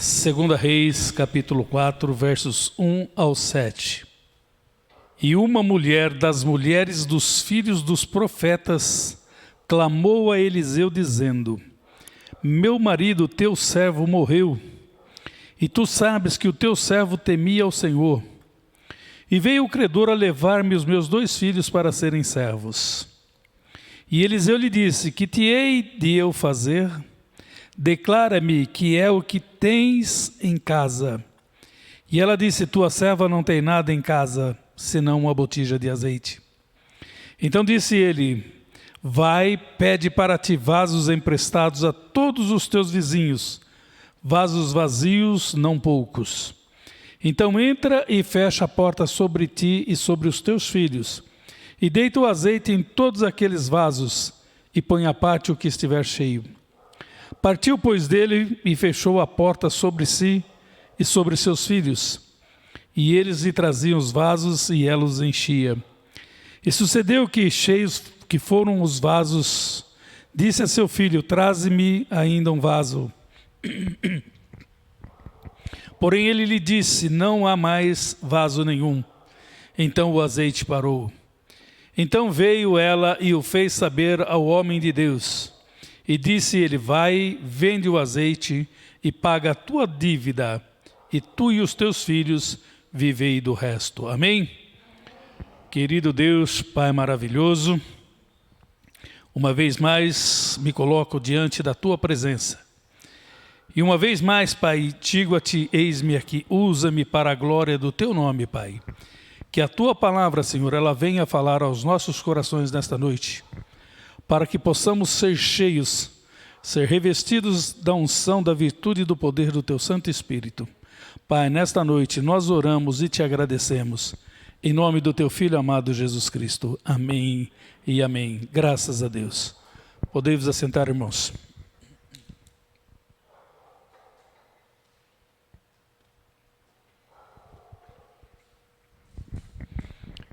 Segunda Reis, capítulo 4, versos 1 ao 7. E uma mulher das mulheres dos filhos dos profetas clamou a Eliseu dizendo: Meu marido, teu servo, morreu, e tu sabes que o teu servo temia ao Senhor. E veio o credor a levar-me os meus 2 filhos para serem servos. E Eliseu lhe disse: Que te hei de eu fazer? Declara-me que é o que tens em casa. E ela disse: Tua serva não tem nada em casa, senão uma botija de azeite. Então disse ele: Vai, pede para ti vasos emprestados a todos os teus vizinhos, vasos vazios, não poucos. Então entra e fecha a porta sobre ti e sobre os teus filhos, e deita o azeite em todos aqueles vasos, e põe à parte o que estiver cheio. Partiu, pois, dele e fechou a porta sobre si e sobre seus filhos. E eles lhe traziam os vasos e ela os enchia. E sucedeu que, cheios que foram os vasos, disse a seu filho: Traze-me ainda um vaso. Porém ele lhe disse: Não há mais vaso nenhum. Então o azeite parou. Então veio ela e o fez saber ao homem de Deus. E disse ele: Vai, vende o azeite e paga a tua dívida, e tu e os teus filhos vivei do resto. Amém? Querido Deus, Pai maravilhoso, uma vez mais me coloco diante da tua presença. E uma vez mais, Pai, digo a ti: eis-me aqui, usa-me para a glória do teu nome, Pai. Que a tua palavra, Senhor, ela venha falar aos nossos corações nesta noite, para que possamos ser cheios, ser revestidos da unção, da virtude e do poder do teu Santo Espírito. Pai, nesta noite nós oramos e te agradecemos, em nome do teu Filho amado Jesus Cristo. Amém e amém. Graças a Deus. Podemos assentar, irmãos.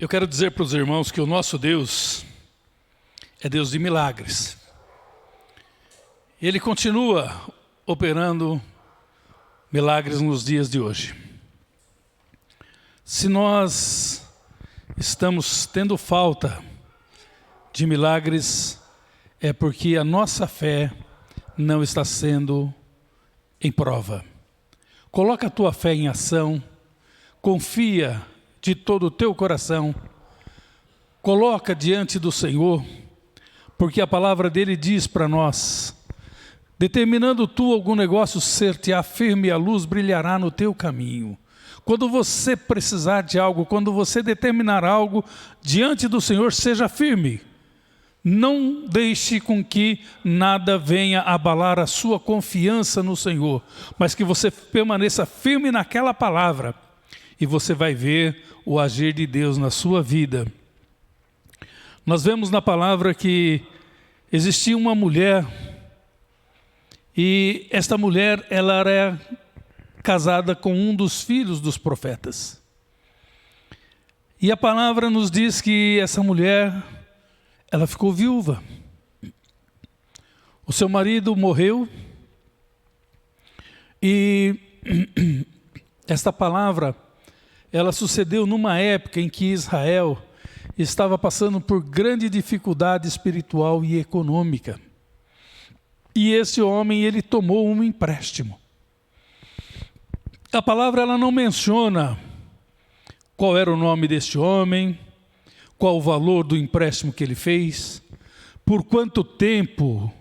Eu quero dizer para os irmãos que o nosso Deus é Deus de milagres. Ele continua operando milagres nos dias de hoje. Se nós estamos tendo falta de milagres, é porque a nossa fé não está sendo em prova. Coloca a tua fé em ação, confia de todo o teu coração, coloca diante do Senhor, porque a palavra dele diz para nós: determinando tu algum negócio ser-te-á firme, a luz brilhará no teu caminho. Quando você precisar de algo, quando você determinar algo diante do Senhor, seja firme. Não deixe com que nada venha abalar a sua confiança no Senhor, mas que você permaneça firme naquela palavra, e você vai ver o agir de Deus na sua vida. Nós vemos na palavra que existia uma mulher, e esta mulher ela era casada com um dos filhos dos profetas. E a palavra nos diz que essa mulher, ela ficou viúva. O seu marido morreu, e esta palavra ela sucedeu numa época em que Israel estava passando por grande dificuldade espiritual e econômica. E esse homem, ele tomou um empréstimo. A palavra ela não menciona qual era o nome deste homem, qual o valor do empréstimo que ele fez, por quanto tempo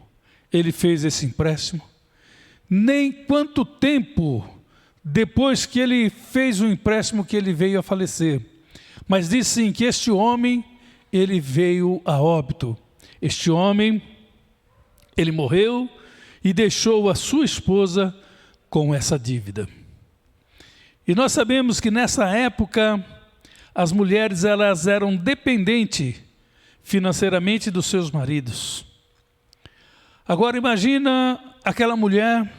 ele fez esse empréstimo, nem quanto tempo depois que ele fez o empréstimo que ele veio a falecer. Mas diz sim que este homem, ele veio a óbito. Este homem, ele morreu e deixou a sua esposa com essa dívida. E nós sabemos que nessa época, as mulheres elas eram dependentes financeiramente dos seus maridos. Agora imagina aquela mulher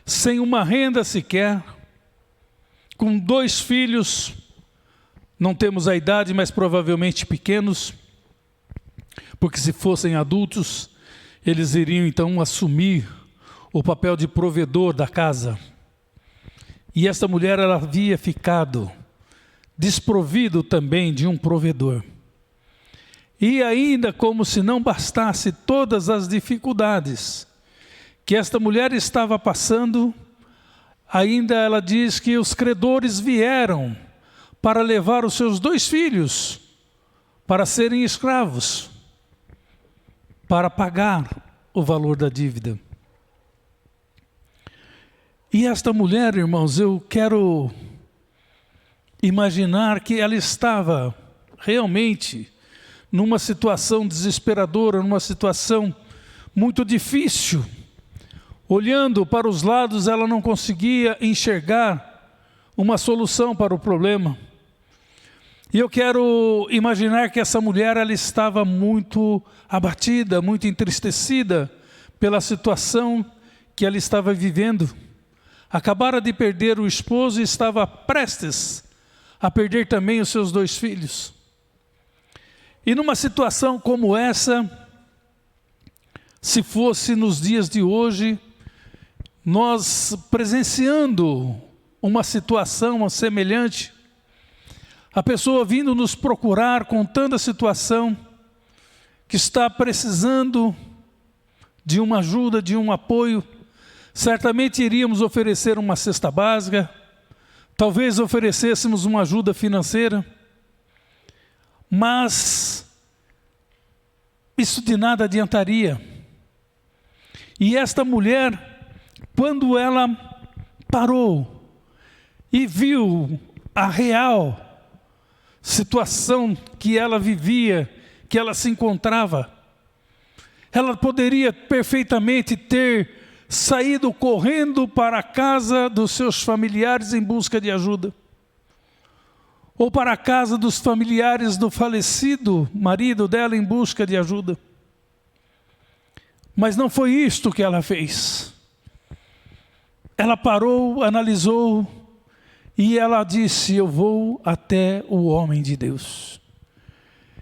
sem uma renda sequer, com 2 filhos, não temos a idade, mas provavelmente pequenos, porque se fossem adultos, eles iriam então assumir o papel de provedor da casa. E esta mulher, ela havia ficado desprovido também de um provedor. E ainda, como se não bastasse todas as dificuldades que esta mulher estava passando, ainda ela diz que os credores vieram para levar os seus 2 filhos para serem escravos, para pagar o valor da dívida. E esta mulher, irmãos, eu quero imaginar que ela estava realmente numa situação desesperadora, numa situação muito difícil. Olhando para os lados, ela não conseguia enxergar uma solução para o problema. E eu quero imaginar que essa mulher, ela estava muito abatida, muito entristecida pela situação que ela estava vivendo. Acabara de perder o esposo e estava prestes a perder também os seus 2 filhos. E numa situação como essa, se fosse nos dias de hoje, nós presenciando uma situação semelhante, a pessoa vindo nos procurar, contando a situação, que está precisando de uma ajuda, de um apoio, certamente iríamos oferecer uma cesta básica, talvez oferecêssemos uma ajuda financeira, mas isso de nada adiantaria. E esta mulher, quando ela parou e viu a real situação que ela vivia, que ela se encontrava, ela poderia perfeitamente ter saído correndo para a casa dos seus familiares em busca de ajuda, ou para a casa dos familiares do falecido marido dela em busca de ajuda. Mas não foi isto que ela fez. Ela parou, analisou, e ela disse: eu vou até o homem de Deus.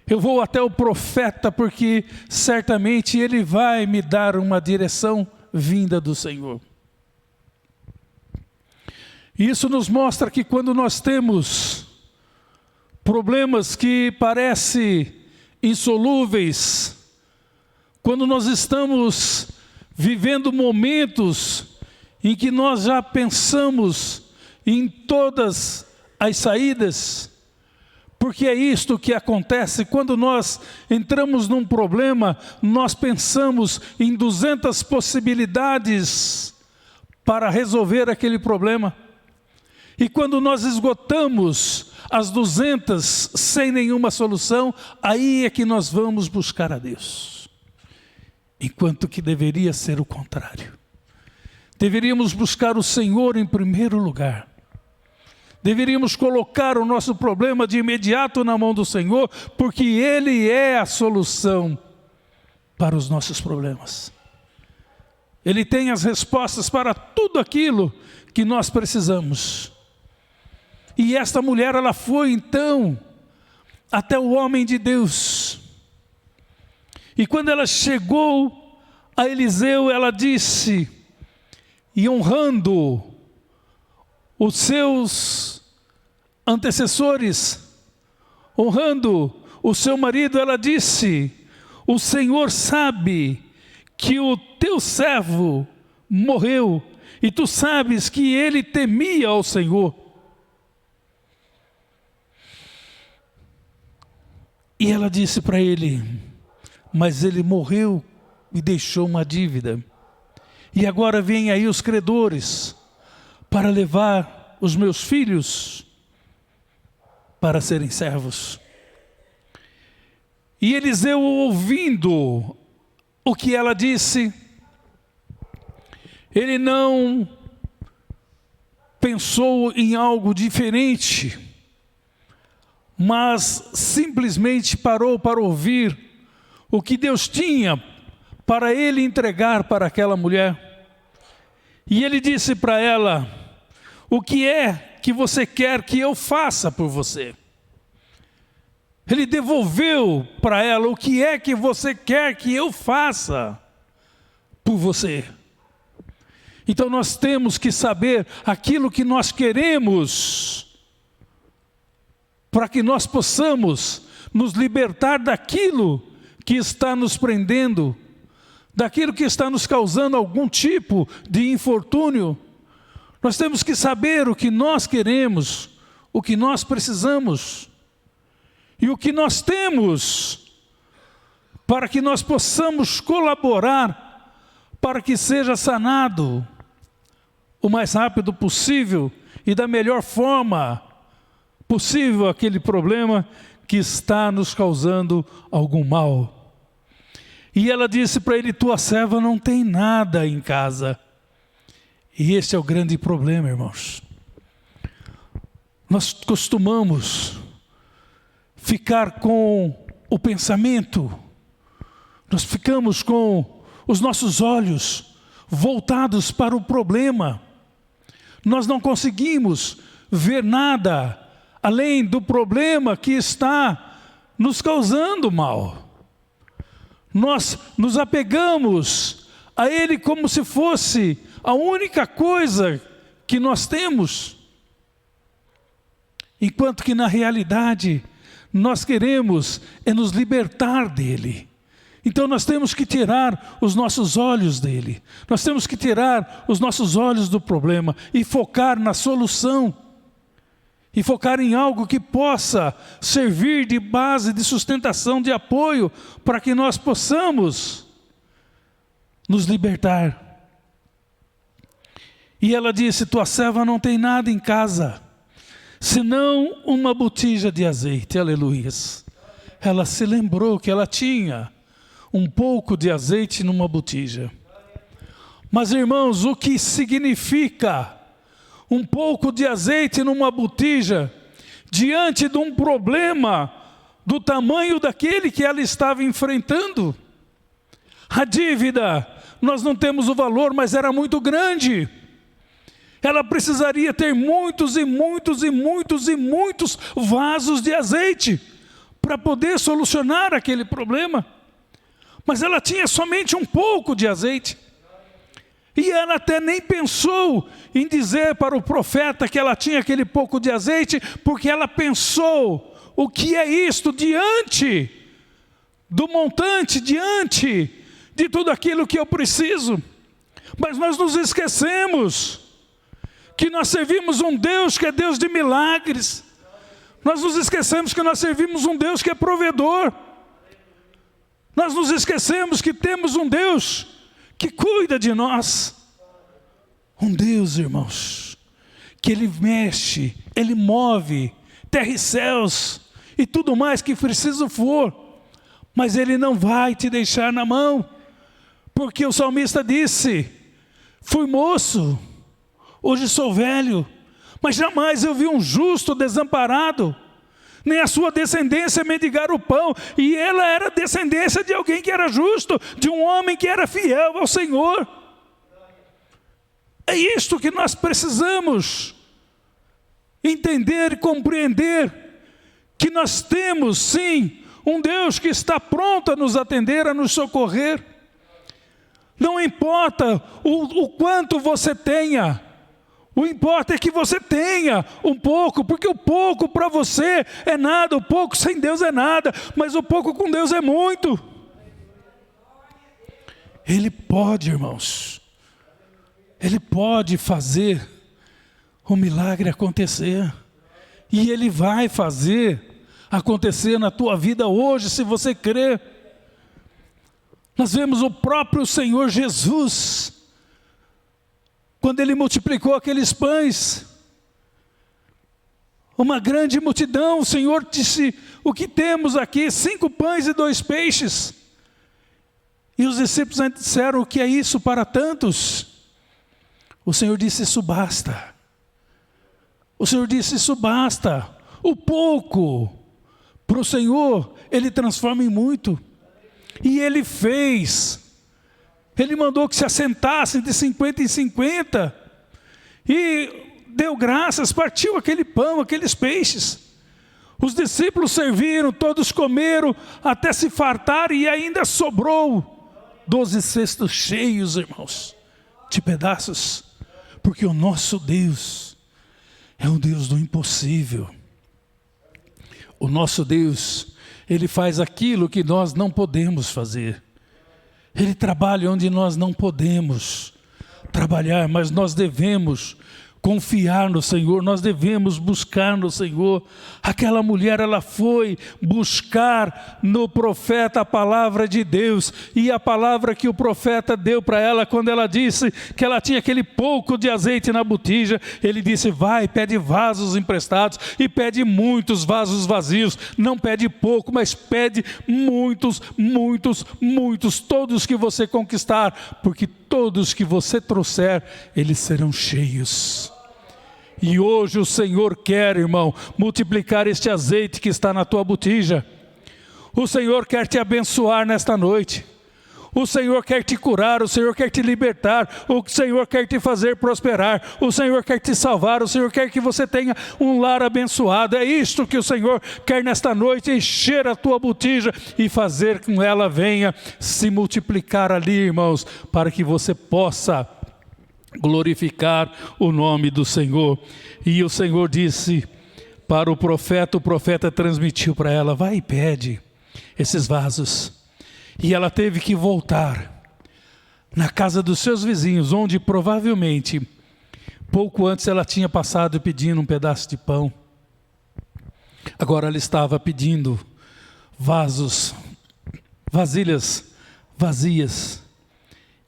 Eu vou até o profeta, porque certamente ele vai me dar uma direção vinda do Senhor. Isso nos mostra que quando nós temos problemas que parecem insolúveis, quando nós estamos vivendo momentos em que nós já pensamos em todas as saídas, porque é isto que acontece quando nós entramos num problema, nós pensamos em 200 possibilidades para resolver aquele problema. E quando nós esgotamos as 200 sem nenhuma solução, aí é que nós vamos buscar a Deus. Enquanto que deveria ser o contrário. Deveríamos buscar o Senhor em primeiro lugar. Deveríamos colocar o nosso problema de imediato na mão do Senhor, porque Ele é a solução para os nossos problemas. Ele tem as respostas para tudo aquilo que nós precisamos. E esta mulher, ela foi então até o homem de Deus. E quando ela chegou a Eliseu, ela disse, e honrando os seus antecessores, honrando o seu marido, ela disse: o Senhor sabe que o teu servo morreu, e tu sabes que ele temia ao Senhor. E ela disse para ele: mas ele morreu e deixou uma dívida. E agora vêm aí os credores para levar os meus filhos para serem servos. E Eliseu, ouvindo o que ela disse, ele não pensou em algo diferente, mas simplesmente parou para ouvir o que Deus tinha para ele entregar para aquela mulher. E ele disse para ela: o que é que você quer que eu faça por você? Ele devolveu para ela: o que é que você quer que eu faça por você? Então nós temos que saber aquilo que nós queremos, para que nós possamos nos libertar daquilo que está nos prendendo, daquilo que está nos causando algum tipo de infortúnio. Nós temos que saber o que nós queremos, o que nós precisamos e o que nós temos, para que nós possamos colaborar para que seja sanado o mais rápido possível e da melhor forma possível aquele problema que está nos causando algum mal. E ela disse para ele: tua serva não tem nada em casa. E esse é o grande problema, irmãos. Nós costumamos ficar com o pensamento, nós ficamos com os nossos olhos voltados para o problema. Nós não conseguimos ver nada além do problema que está nos causando mal. Nós nos apegamos a ele como se fosse a única coisa que nós temos, enquanto que na realidade nós queremos é nos libertar dele. Então nós temos que tirar os nossos olhos dele, nós temos que tirar os nossos olhos do problema e focar na solução, e focar em algo que possa servir de base, de sustentação, de apoio, para que nós possamos nos libertar. E ela disse: tua serva não tem nada em casa, senão uma botija de azeite. Aleluias. Ela se lembrou que ela tinha um pouco de azeite numa botija. Mas, irmãos, o que significa um pouco de azeite numa botija diante de um problema do tamanho daquele que ela estava enfrentando? A dívida, nós não temos o valor, mas era muito grande. Ela precisaria ter muitos e muitos e muitos e muitos vasos de azeite para poder solucionar aquele problema. Mas ela tinha somente um pouco de azeite. E ela até nem pensou em dizer para o profeta que ela tinha aquele pouco de azeite, porque ela pensou: o que é isto diante do montante, diante de tudo aquilo que eu preciso? Mas nós nos esquecemos que nós servimos um Deus que é Deus de milagres. Nós nos esquecemos que nós servimos um Deus que é provedor. Nós nos esquecemos que temos um Deus que cuida de nós. Um Deus, irmãos, que Ele mexe, Ele move terra e céus e tudo mais que preciso for, mas Ele não vai te deixar na mão, porque o salmista disse: fui moço, hoje sou velho, mas jamais eu vi um justo desamparado, nem a sua descendência mendigar o pão. E ela era descendência de alguém que era justo, de um homem que era fiel ao Senhor. É isto que nós precisamos entender e compreender, que nós temos sim um Deus que está pronto a nos atender, a nos socorrer. Não importa o quanto você tenha, o importa é que você tenha um pouco, porque o pouco para você é nada, o pouco sem Deus é nada, mas o pouco com Deus é muito. Ele pode, irmãos, Ele pode fazer o milagre acontecer, e Ele vai fazer acontecer na tua vida hoje, se você crer. Nós vemos o próprio Senhor Jesus, quando Ele multiplicou aqueles pães, uma grande multidão, o Senhor disse: o que temos aqui? 5 pães e 2 peixes. E os discípulos disseram: o que é isso para tantos? O Senhor disse: isso basta. O Senhor disse: isso basta. O pouco, para o Senhor, Ele transforma em muito. E Ele fez. Ele mandou que se assentassem de 50 em 50, e deu graças, partiu aquele pão, aqueles peixes. Os discípulos serviram, todos comeram, até se fartarem, e ainda sobrou 12 cestos cheios, irmãos. de pedaços, porque o nosso Deus é o Deus do impossível. O nosso Deus, Ele faz aquilo que nós não podemos fazer. Ele trabalha onde nós não podemos trabalhar, mas nós devemos confiar no Senhor, nós devemos buscar no Senhor. Aquela mulher, ela foi buscar no profeta a palavra de Deus, e a palavra que o profeta deu para ela, quando ela disse que ela tinha aquele pouco de azeite na botija, ele disse: vai, pede vasos emprestados, e pede muitos vasos vazios, não pede pouco, mas pede muitos, muitos, muitos, todos que você conquistar, porque todos que você trouxer, eles serão cheios. E hoje o Senhor quer, irmão, multiplicar este azeite que está na tua botija. O Senhor quer te abençoar nesta noite. O Senhor quer te curar, o Senhor quer te libertar, o Senhor quer te fazer prosperar, o Senhor quer te salvar, o Senhor quer que você tenha um lar abençoado. É isto que o Senhor quer nesta noite: encher a tua botija e fazer com que ela venha se multiplicar ali, irmãos, para que você possa glorificar o nome do Senhor. E o Senhor disse para o profeta transmitiu para ela: vai e pede esses vasos. E ela teve que voltar na casa dos seus vizinhos, onde provavelmente pouco antes ela tinha passado pedindo um pedaço de pão. Agora ela estava pedindo vasilhas vazias.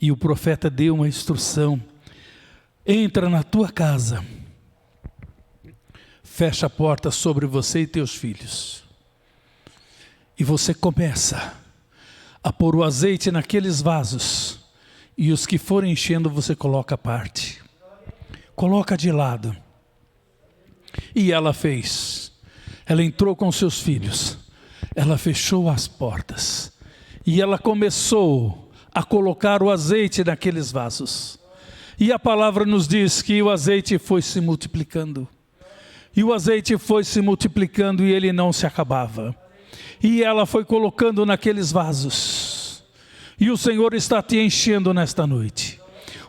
E o profeta deu uma instrução: entra na tua casa, fecha a porta sobre você e teus filhos, e você começa a pôr o azeite naqueles vasos, e os que forem enchendo você coloca à parte, coloca de lado. E ela fez. Ela entrou com seus filhos, ela fechou as portas, e ela começou a colocar o azeite naqueles vasos. E a palavra nos diz que o azeite foi se multiplicando. E o azeite foi se multiplicando e ele não se acabava. E ela foi colocando naqueles vasos. E o Senhor está te enchendo nesta noite.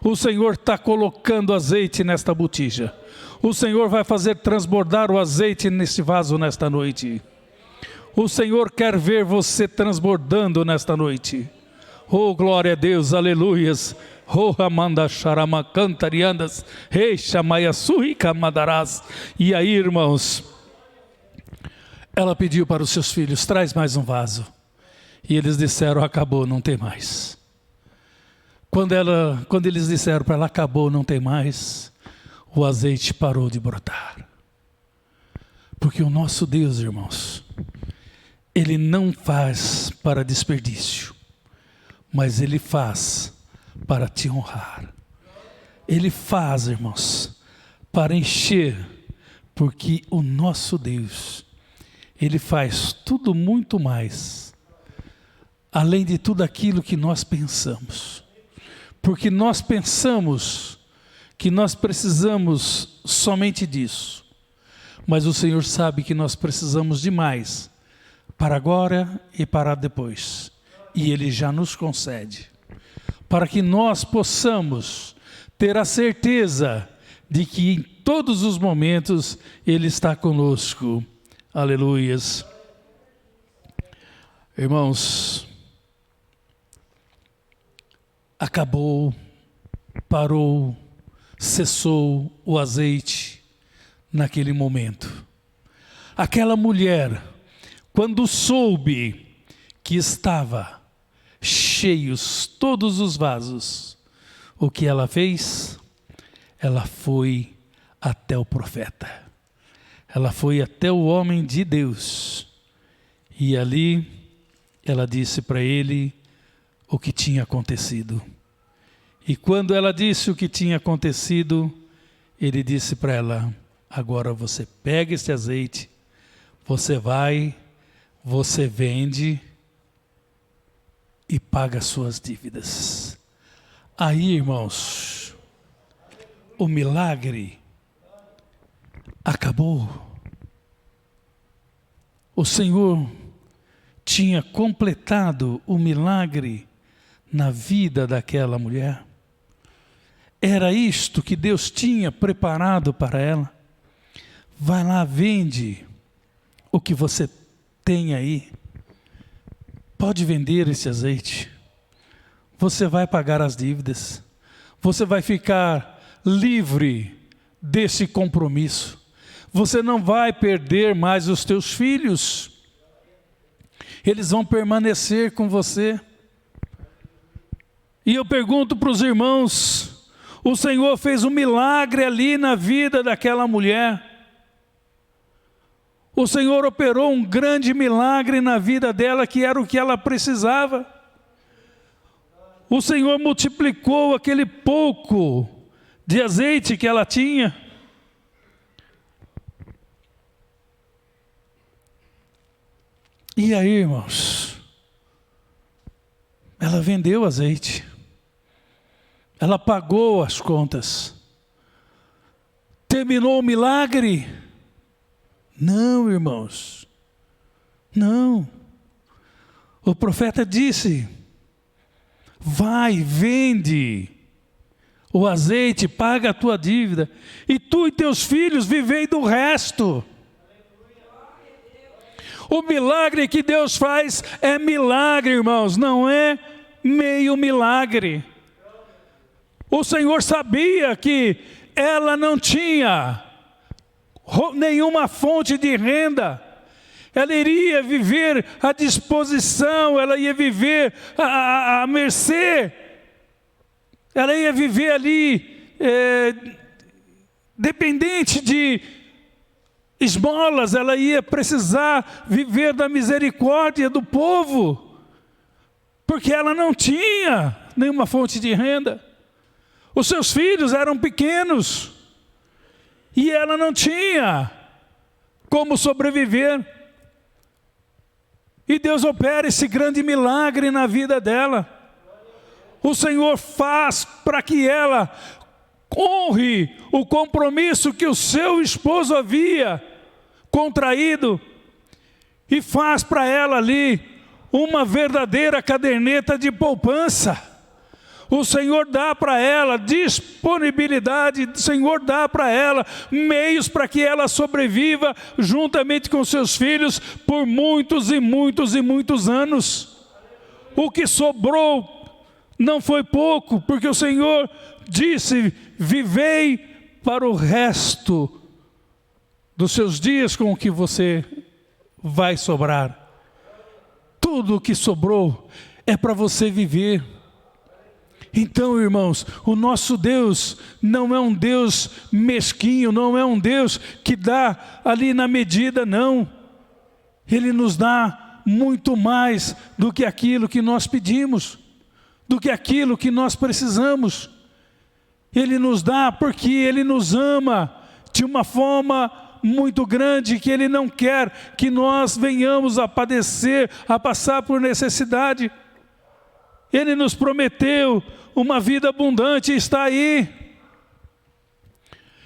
O Senhor está colocando azeite nesta botija. O Senhor vai fazer transbordar o azeite nesse vaso nesta noite. O Senhor quer ver você transbordando nesta noite. Oh, glória a Deus, aleluias. Oh, Amanda Charama Cantariandas, Rei Chamaia Suica Madarás. E aí, irmãos, ela pediu para os seus filhos: traz mais um vaso. E eles disseram: acabou, não tem mais. Quando eles disseram para ela: acabou, não tem mais, o azeite parou de brotar. Porque o nosso Deus, irmãos, Ele não faz para desperdício, mas Ele faz para te honrar. Ele faz, irmãos, para encher, porque o nosso Deus, Ele faz tudo muito mais, além de tudo aquilo que nós pensamos. Porque nós pensamos que nós precisamos somente disso, mas o Senhor sabe que nós precisamos de mais, para agora e para depois, e Ele já nos concede, para que nós possamos ter a certeza de que em todos os momentos Ele está conosco. Aleluias. Irmãos, acabou, parou, cessou o azeite naquele momento. Aquela mulher, quando soube que estava cheios todos os vasos, o que ela fez? Ela foi até o profeta. Ela foi até o homem de Deus. E ali ela disse para ele o que tinha acontecido. E quando ela disse o que tinha acontecido, ele disse para ela: agora você pega este azeite, você vai, você vende e paga as suas dívidas. Aí, irmãos, o milagre acabou. O Senhor tinha completado o milagre na vida daquela mulher. era isto que Deus tinha preparado para ela? Vai lá, vende o que você tem aí. Pode vender esse azeite. Você vai pagar as dívidas. Você vai ficar livre desse compromisso. Você não vai perder mais os teus filhos. Eles vão permanecer com você. E eu pergunto para os irmãos, o Senhor fez um milagre ali na vida daquela mulher. O Senhor operou um grande milagre na vida dela, que era o que ela precisava. O Senhor multiplicou aquele pouco de azeite que ela tinha. E aí, irmãos, ela vendeu azeite. Ela pagou as contas. Terminou o milagre? Não, irmãos. Não. O profeta disse: vai, vende o azeite, paga a tua dívida, e tu e teus filhos vivei do resto. O milagre que Deus faz é milagre, irmãos, não é meio milagre. O Senhor sabia que ela não tinha nenhuma fonte de renda. Ela iria viver à disposição, ela ia viver à mercê. Ela ia viver ali dependente de esmolas, ela ia precisar viver da misericórdia do povo, porque ela não tinha nenhuma fonte de renda. Os seus filhos eram pequenos e ela não tinha como sobreviver. E Deus opera esse grande milagre na vida dela. O Senhor faz para que ela honre o compromisso que o seu esposo havia contraído, e faz para ela ali uma verdadeira caderneta de poupança. O Senhor dá para ela disponibilidade, o Senhor dá para ela meios para que ela sobreviva juntamente com seus filhos por muitos e muitos e muitos anos. O que sobrou não foi pouco, porque o Senhor disse: vivei para o resto dos seus dias com o que você vai sobrar. Tudo o que sobrou é para você viver. Então, irmãos, o nosso Deus não é um Deus mesquinho, não é um Deus que dá ali na medida, não. Ele nos dá muito mais do que aquilo que nós pedimos, do que aquilo que nós precisamos. Ele nos dá porque Ele nos ama de uma forma muito grande, que Ele não quer que nós venhamos a padecer, a passar por necessidade. Ele nos prometeu uma vida abundante, está aí.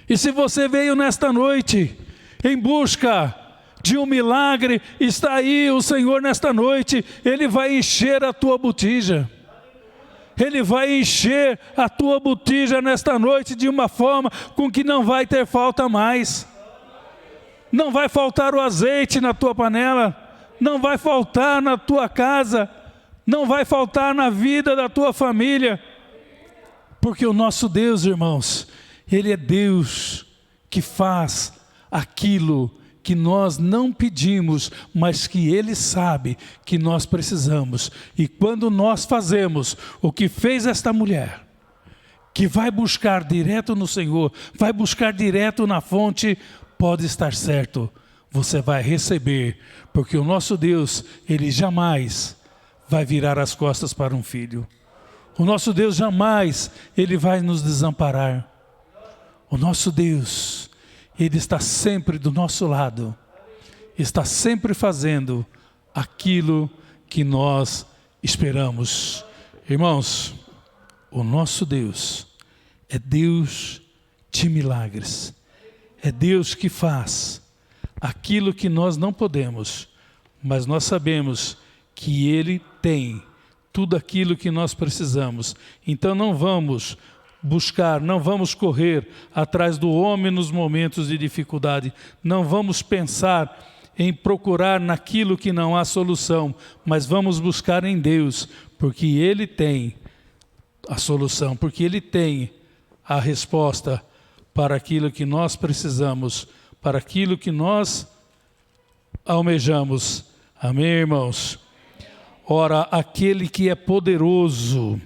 E se você veio nesta noite em busca de um milagre, está aí o Senhor nesta noite. Ele vai encher a tua botija. Ele vai encher a tua botija nesta noite de uma forma com que não vai ter falta mais. Não vai faltar o azeite na tua panela, não vai faltar na tua casa, não vai faltar na vida da tua família. Porque o nosso Deus, irmãos, Ele é Deus que faz aquilo que nós não pedimos, mas que Ele sabe que nós precisamos. E quando nós fazemos o que fez esta mulher, que vai buscar direto no Senhor, vai buscar direto na fonte, pode estar certo, você vai receber, porque o nosso Deus, Ele jamais vai virar as costas para um filho. O nosso Deus jamais, Ele vai nos desamparar. O nosso Deus, Ele está sempre do nosso lado, está sempre fazendo aquilo que nós esperamos. Irmãos, o nosso Deus é Deus de milagres, é Deus que faz aquilo que nós não podemos, mas nós sabemos que Ele tem tudo aquilo que nós precisamos. Então não vamos buscar, não vamos correr atrás do homem nos momentos de dificuldade, não vamos pensar em procurar naquilo que não há solução, mas vamos buscar em Deus, porque Ele tem a solução, porque Ele tem a resposta para aquilo que nós precisamos, para aquilo que nós almejamos. Amém, irmãos? Ora, aquele que é poderoso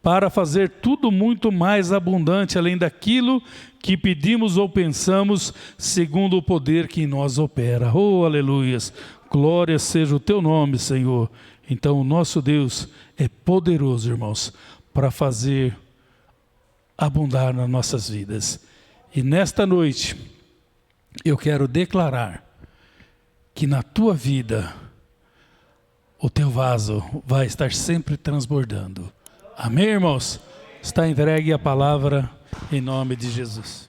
para fazer tudo muito mais abundante, além daquilo que pedimos ou pensamos, segundo o poder que em nós opera. Oh, aleluias! Glória seja o teu nome, Senhor. Então, o nosso Deus é poderoso, irmãos, para fazer abundar nas nossas vidas. E nesta noite, eu quero declarar que na tua vida, o teu vaso vai estar sempre transbordando. Amém, irmãos? Está entregue a palavra em nome de Jesus.